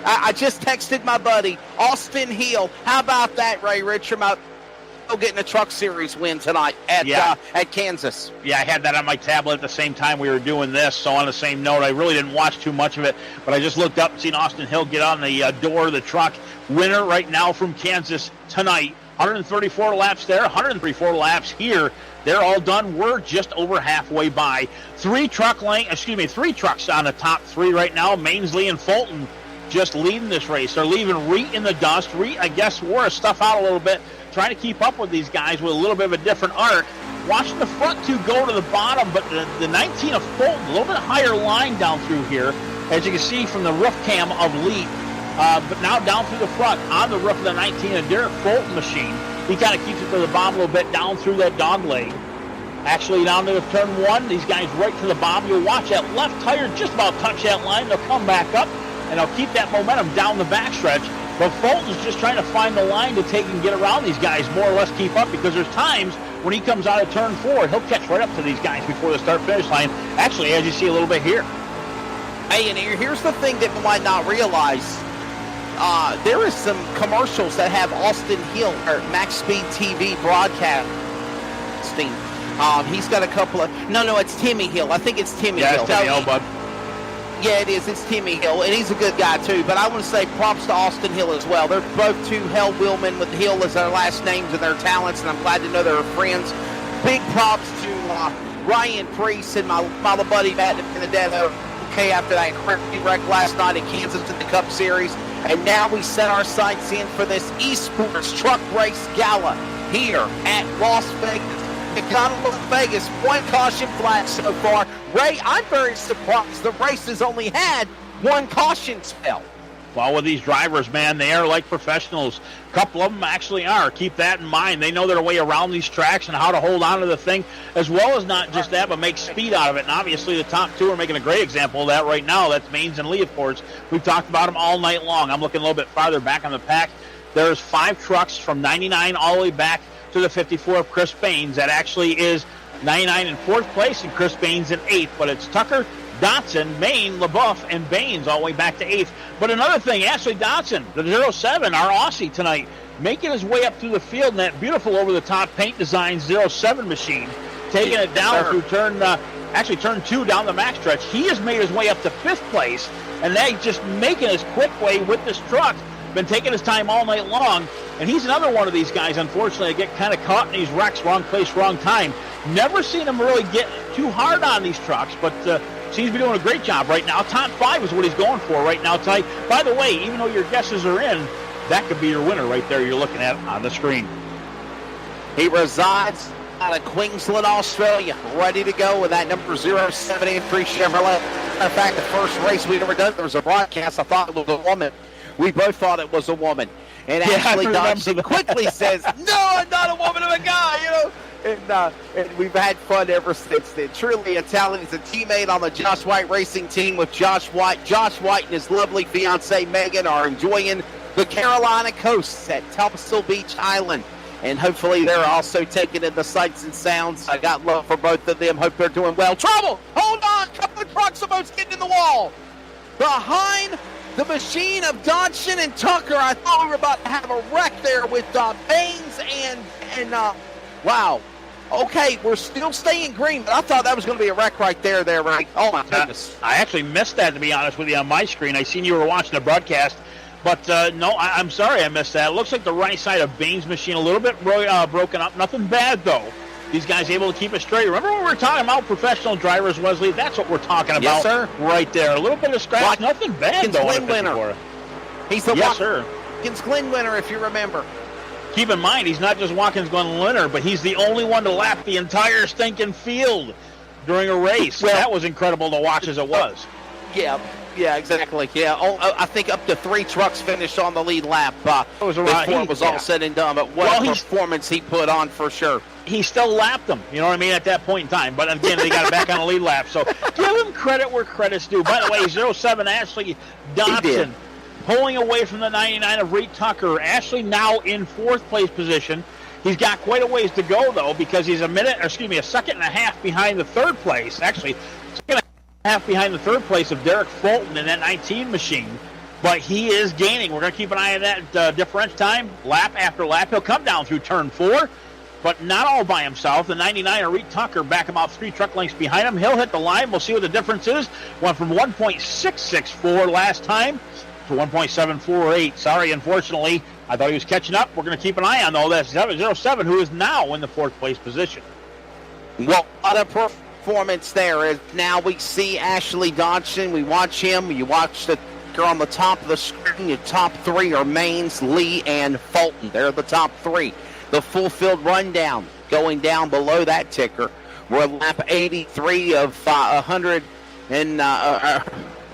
I just texted my buddy, Austin Hill. How about that, Ray Richard? Getting a Truck Series win tonight at Kansas. Yeah, I had that on my tablet at the same time we were doing this. So on the same note, I really didn't watch too much of it, but I just looked up and seen Austin Hill get on the door of the truck. Winner right now from Kansas tonight. 134 laps there, 134 laps here. They're all done. We're just over halfway by. Three trucks on the top three right now. Mainsley and Fulton just leading this race. They're leaving Reet in the dust. Reet, I guess, wore his stuff out a little bit, trying to keep up with these guys with a little bit of a different arc. Watching the front two go to the bottom, but the 19 of Fulton, a little bit higher line down through here, as you can see from the roof cam of Leap. But now down through the front, on the roof of the 19, a Derek Fulton machine. He kind of keeps it to the bottom a little bit down through that dog leg. Actually, down to the turn one, these guys right to the bottom. You'll watch that left tire just about touch that line. They'll come back up, and they'll keep that momentum down the backstretch. But Fulton's just trying to find the line to take and get around these guys, more or less keep up, because there's times when he comes out of turn four, he'll catch right up to these guys before the start-finish line. Actually, as you see a little bit here. Hey, and here's the thing that we might not realize. There is some commercials that have Austin Hill, or Max Speed TV broadcasting. He's got a couple of... No, it's Timmy Hill. I think it's Timmy Hill. Yeah, it's Timmy Hill, bud. Yeah, it is. It's Timmy Hill, and he's a good guy, too. But I want to say props to Austin Hill as well. They're both two Hell Wheelmen with Hill as their last names and their talents, and I'm glad to know they're friends. Big props to Ryan Priest and my buddy Matt Benedetto. Okay, after that crazy wreck last night in Kansas in the Cup Series. And now we set our sights in for this eSports Truck Race Gala here at Las Vegas. Las Vegas, one caution flag so far. Ray, I'm very surprised the race has only had one caution spell. Well, with these drivers, man, they are like professionals. A couple of them actually are. Keep that in mind. They know their way around these tracks and how to hold on to the thing, as well as not just that, but make speed out of it. And obviously the top two are making a great example of that right now. That's Maines and Lee, of course. We've talked about them all night long. I'm looking a little bit farther back on the pack. There's 5 trucks from 99 all the way back to the 54 of Chris Baines. That actually is 99 in 4th place and Chris Baines in 8th. But it's Tucker, Dotson, Maine, LaBeouf, and Baines all the way back to 8th. But another thing, Ashley Dotson, the 07, our Aussie tonight, making his way up through the field in that beautiful over-the-top paint design 07 machine, taking it down through turn 2 down the max stretch. He has made his way up to 5th place, and they just making his quick way with this truck. Been taking his time all night long, and he's another one of these guys, unfortunately, that get kind of caught in these wrecks, wrong place, wrong time. Never seen him really get too hard on these trucks, but seems to be doing a great job right now. Top 5 is what he's going for right now tonight. By the way, even though your guesses are in, that could be your winner right there you're looking at on the screen. He resides out of Queensland, Australia, ready to go with that number 07 entry Chevrolet. In fact, the first race we'd ever done, there was a broadcast. I thought it was a woman. We both thought it was a woman. And Ashley Dodson quickly says, no, I'm not a woman, I'm a guy, you know. And we've had fun ever since then. Truly, Italian is a teammate on the Josh White racing team with Josh White. Josh White and his lovely fiancée, Megan, are enjoying the Carolina coast at Topsail Beach Island. And hopefully they're also taking in the sights and sounds. I got love for both of them. Hope they're doing well. Trouble! Hold on! Couple of trucks almost getting in the wall. Behind the machine of Dodson and Tucker, I thought we were about to have a wreck there with Baines and wow. Okay, we're still staying green, but I thought that was going to be a wreck right there, right? Oh, my goodness. I actually missed that, to be honest with you, on my screen. I seen you were watching the broadcast, but no, I'm sorry I missed that. It looks like the right side of Baines' machine a little bit broken up. Nothing bad, though. These guys able to keep it straight. Remember when we were talking about professional drivers, Wesley? That's what we're talking about. Yes, sir. Right there. A little bit of scratch. Nothing bad, though. Glenn winner. He's the Watkins Glenn winner, if you remember. Keep in mind, he's not just Watkins Glen winner, but he's the only one to lap the entire stinking field during a race. Well, that was incredible to watch as it was. Yeah, exactly. Yeah, I think up to 3 trucks finished on the lead lap before it was all said and done. But what a performance he put on for sure. He still lapped them, you know what I mean, at that point in time. But again, they got it back on the lead lap. So give him credit where credit's due. By the way, 07 Ashley Dodson pulling away from the 99 of Reed Tucker. Ashley now in 4th place position. He's got quite a ways to go, though, because he's a second and a half behind the 3rd place. Actually, second and a half behind the 3rd place of Derek Fulton in that 19 machine. but he is gaining. We're going to keep an eye on that differential time, lap after lap. He'll come down through turn 4, but not all by himself. The 99er, Reed Tucker, back about 3 truck lengths behind him. He'll hit the line. We'll see what the difference is. Went from 1.664 last time to 1.748. Sorry, unfortunately, I thought he was catching up. We're going to keep an eye on, though, that 707, who is now in the 4th place position. Well, what a performance there. Is now we see Ashley Dodson. We watch him. You watch the girl on the top of the screen. Your top 3 are Maines, Lee, and Fulton. They're the top 3. The full field rundown going down below that ticker. We're at lap 83 of 100 and I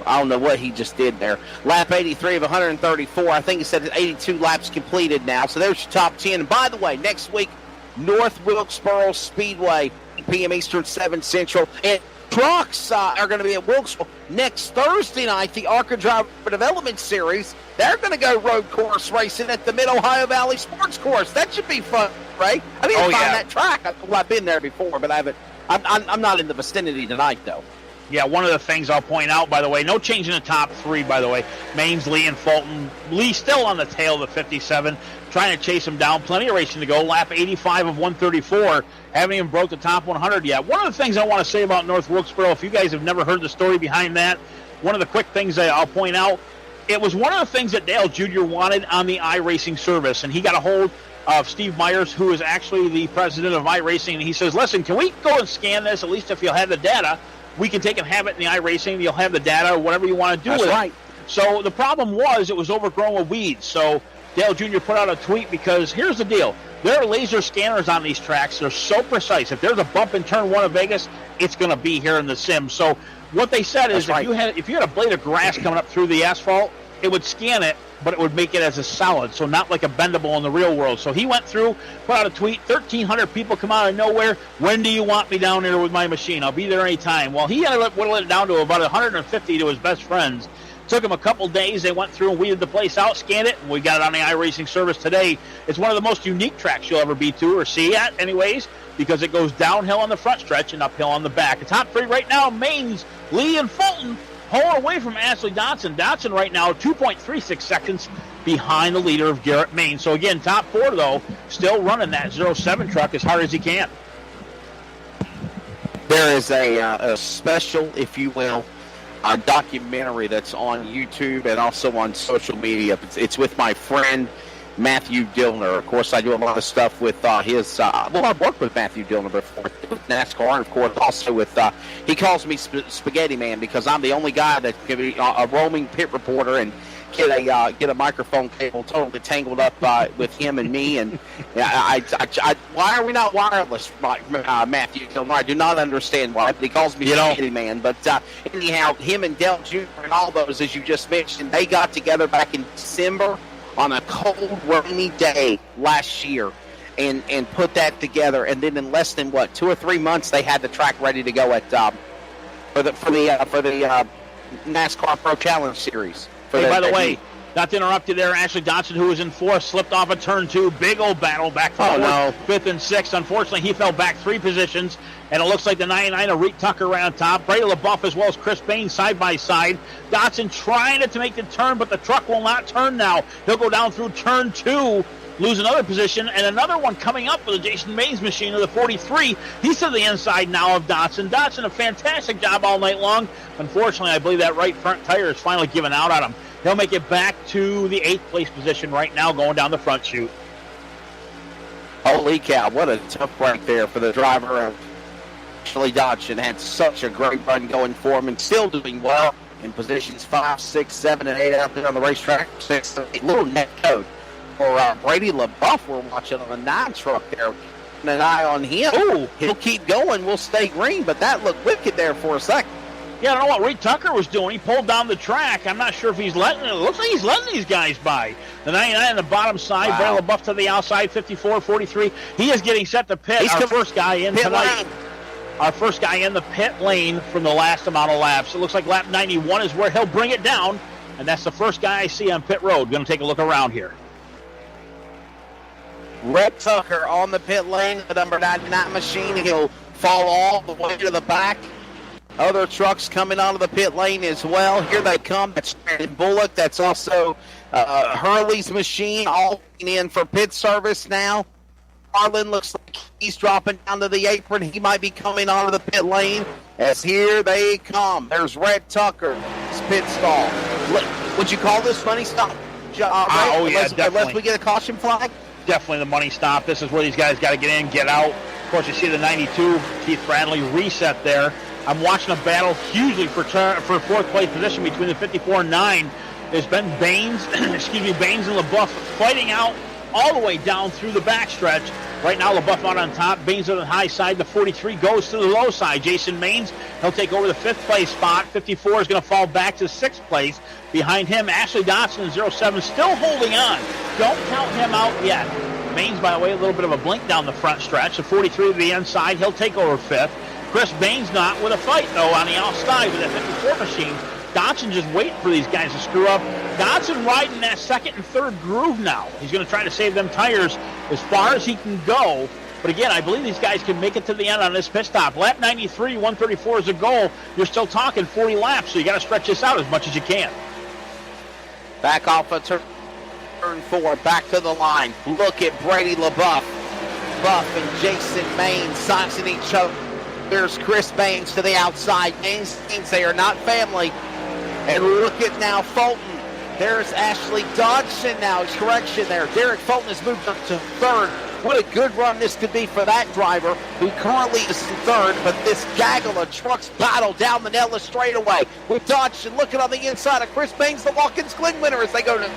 don't know what he just did there. Lap 83 of 134. I think he said 82 laps completed now. So there's your top 10. And by the way, next week, North Wilkesboro Speedway, 8 p.m. Eastern, 7 Central. And trucks are going to be at Wilkesboro next Thursday night. The ARCA Driver Development Series, they're going to go road course racing at the Mid-Ohio Valley Sports Course. That should be fun, right? I need to find that track. I've been there before, but I haven't. I'm not in the vicinity tonight, though. Yeah, one of the things I'll point out, by the way, no change in the top 3, by the way. Maines, Lee, and Fulton. Lee still on the tail of the 57, trying to chase him down. Plenty of racing to go. Lap 85 of 134. Haven't even broke the top 100 yet. One of the things I want to say about North Wilkesboro, if you guys have never heard the story behind that, one of the quick things I'll point out, it was one of the things that Dale Jr. wanted on the iRacing service, and he got a hold of Steve Myers, who is actually the president of iRacing, and he says, listen, can we go and scan this, at least if you'll have the data? We can take and have it in the iRacing. You'll have the data or whatever you want to do with it. So the problem was it was overgrown with weeds. So Dale Jr. put out a tweet because here's the deal. There are laser scanners on these tracks. They're so precise. If there's a bump in turn 1 of Vegas, it's going to be here in the sim. So what they said is if you had a blade of grass coming up through the asphalt, it would scan it, but it would make it as a solid, so not like a bendable in the real world. So he went through, put out a tweet, 1,300 people come out of nowhere. When do you want me down there with my machine? I'll be there anytime. Well, he had to whittle it down to about 150 to his best friends. Took him a couple days. They went through and weeded the place out, scanned it, and we got it on the iRacing service today. It's one of the most unique tracks you'll ever be to or see at anyways, because it goes downhill on the front stretch and uphill on the back. The top 3 right now, Maines, Lee, and Fulton, pulling away from Ashley Dodson. Dodson right now 2.36 seconds behind the leader of Garrett Maines. So again, top 4 though, still running that 07 truck as hard as he can. There is a special, if you will, a documentary that's on YouTube and also on social media. It's with my friend Matthew Dillner. Of course, I do a lot of stuff with his. I've worked with Matthew Dillner before with NASCAR, and of course also with. He calls me Spaghetti Man because I'm the only guy that can be a roaming pit reporter and get a microphone cable totally tangled up with him and me. And why are we not wireless, Matthew Dillner? I do not understand why. But he calls me Spaghetti Man. But anyhow, him and Del Jr. and all those, as you just mentioned, they got together back in December on a cold, rainy day last year, and put that together. And then in less than 2 or 3 months, they had the track ready to go at for the NASCAR Pro Challenge Series. Hey, by the way, not to interrupt you there, Ashley Dodson, who was in 4th, slipped off of turn 2. Big old battle back to 4th, 5th, and 6th. Unfortunately, he fell back 3 positions, and it looks like the 99 of Reed Tucker ran on top. Brady LaBeouf as well as Chris Bain side by side. Dodson trying to make the turn, but the truck will not turn now. He'll go down through turn 2, lose another position, and another one coming up for the Jason Maines machine of the 43. He's to the inside now of Dodson. Dodson, a fantastic job all night long. Unfortunately, I believe that right front tire is finally giving out on him. He'll make it back to the 8th place position right now going down the front chute. Holy cow, what a tough break there for the driver of Ashley Dodson. Had such a great run going for him and still doing well in positions 5, 6, 7, and 8 out there on the racetrack. 6, 8, little net code for Brady LaBeouf we're watching on a 9 truck there. And an eye on him. Ooh, he'll keep going. We'll stay green, but that looked wicked there for a second. Yeah, I don't know what Reed Tucker was doing. He pulled down the track. I'm not sure if he's letting it. It looks like he's letting these guys by. The 99 on the bottom side, Brandon LaBeouf to the outside, 54, 43. He is getting set to pit. Our first guy in tonight. Our first guy in the pit lane from the last amount of laps. It looks like lap 91 is where he'll bring it down, and that's the first guy I see on pit road. Going to take a look around here. Red Tucker on the pit lane, the number 99 machine. He'll fall all the way to the back Other trucks coming onto the pit lane as well. Here they come. That's Brandon Bullock. That's also Hurley's machine all in for pit service now. Marlin looks like he's dropping down to the apron. He might be coming onto the pit lane as here they come. There's Red Tucker. His pit stall. Would you call this money stop? Oh, yeah, definitely. Unless we get a caution flag? Definitely the money stop. This is where these guys got to get in, get out. Of course, you see the 92, Keith Bradley reset there. I'm watching a battle hugely for fourth place position between the 54 and 9. There's been Baines, Baines and LaBeouf fighting out all the way down through the backstretch. Right now, LaBeouf out on top. Baines on the high side. The 43 goes to the low side. Jason Maines, he'll take over the 5th place spot. 54 is going to fall back to 6th place. Behind him, Ashley Dotson in 07 still holding on. Don't count him out yet. Maines, by the way, a little bit of a blink down the front stretch. The 43 to the inside. He'll take over 5th. Chris Baines not with a fight, though, on the outside with that 54 machine. Dotson just waiting for these guys to screw up. Dotson riding that 2nd and 3rd groove now. He's going to try to save them tires as far as he can go. But again, I believe these guys can make it to the end on this pit stop. Lap 93, 134 is a goal. You're still talking 40 laps, so you got to stretch this out as much as you can. Back off of turn 4, back to the line. Look at Brady LaBeouf. Buff and Jason Maines sizing each other. There's Chris Baines to the outside. Baines thinks they are not family. And look at now Fulton. There's Ashley Dodson now. Correction there. Derek Fulton has moved up to 3rd. What a good run this could be for that driver who currently is 3rd. But this gaggle of trucks battle down the Nellis straightaway with Dodson looking on the inside of Chris Baines, the Watkins Glen winner as they go to...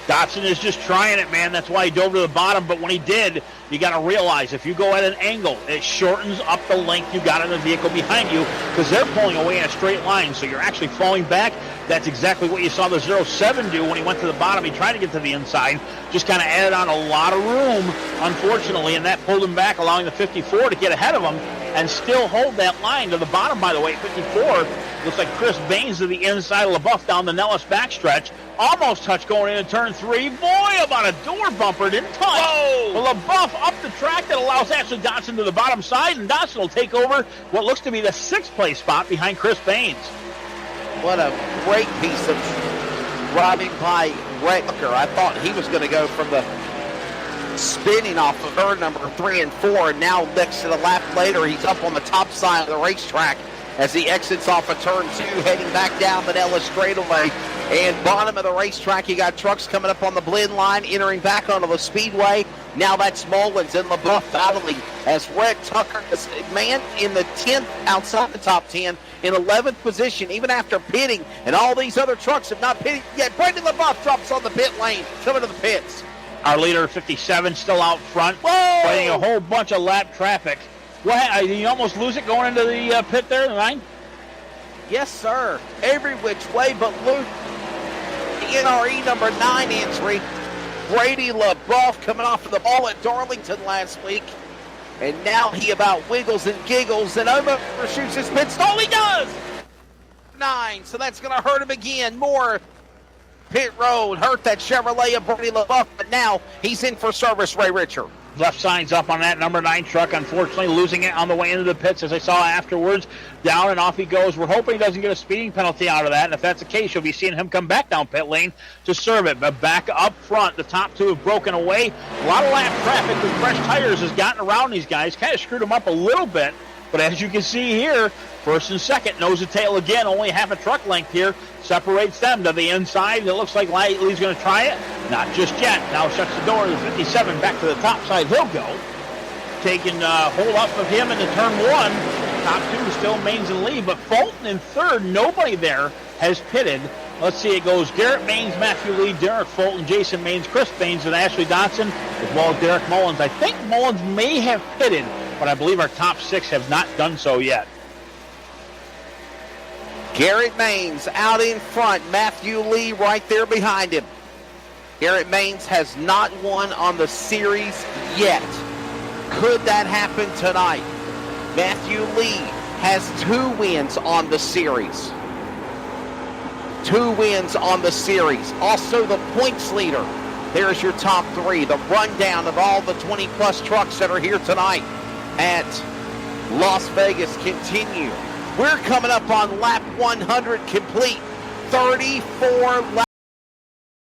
Dotson is just trying it, man. That's why he dove to the bottom. But when he did, you got to realize if you go at an angle, it shortens up the length you got in the vehicle behind you because they're pulling away in a straight line. So you're actually falling back. That's exactly what you saw the 07 do when he went to the bottom. He tried to get to the inside, just kind of added on a lot of room, unfortunately, and that pulled him back, allowing the 54 to get ahead of him and still hold that line to the bottom, by the way. 54 looks like Chris Baines to the inside of LaBeouf down the Nellis backstretch. Almost touched going into turn 3. Boy, about a door bumper. Didn't touch. Whoa! Well, LaBeouf up the track that allows Ashley Dotson to the bottom side, and Dotson will take over what looks to be the 6th place spot behind Chris Baines. What a great piece of driving by Tucker. I thought he was going to go from the spinning off of turn number 3 and 4, and now next to the lap later, he's up on the top side of the racetrack as he exits off of turn 2, heading back down the Nellis straightaway. And bottom of the racetrack, you got trucks coming up on the blend line, entering back onto the speedway. Now that's Mullins and LaBeouf battling as Red Tucker is, man, in the 10th, outside the top 10, in 11th position, even after pitting. And all these other trucks have not pitted yet. Brendan LaBeouf drops on the pit lane, coming to the pits. Our leader, 57, still out front, Whoa! fighting a whole bunch of lap traffic. What? You almost lose it going into the pit there, the 9? Yes, sir. Every which way but loose. The NRE number 9 entry. Brady LaBeouf coming off of the ball at Darlington last week. And now he about wiggles and giggles and overshoots his pit stall. He does! 9, so that's going to hurt him again. More pit road. Hurt that Chevrolet of Brady LaBeouf, but now he's in for service, Ray Richard. Left sign's up on that number 9 truck, unfortunately losing it on the way into the pits, as I saw afterwards. Down and off he goes. We're hoping he doesn't get a speeding penalty out of that, and if that's the case, you'll be seeing him come back down pit lane to serve it. But back up front, the top 2 have broken away. A lot of lap traffic with fresh tires has gotten around these guys, kind of screwed them up a little bit. But as you can see here, first and second, nose to tail again, only half a truck length here, separates them to the inside. It looks like Lightly's going to try it. Not just yet. Now shuts the door to the 57, back to the top side. He'll go. Taking hold up of him into turn 1. Top 2 still Maines and Lee, but Fulton in 3rd. Nobody there has pitted. Let's see, it goes Garrett Maines, Matthew Lee, Derek Fulton, Jason Maines, Chris Baines, and Ashley Dotson, as well as Derek Mullins. I think Mullins may have pitted, but I believe our top 6 have not done so yet. Garrett Maines out in front. Matthew Lee right there behind him. Garrett Maines has not won on the series yet. Could that happen tonight? Matthew Lee has 2 wins on the series. 2 wins on the series. Also the points leader. There's your top 3. The rundown of all the 20-plus trucks that are here tonight at Las Vegas continue. We're coming up on lap 100 complete. 34 laps.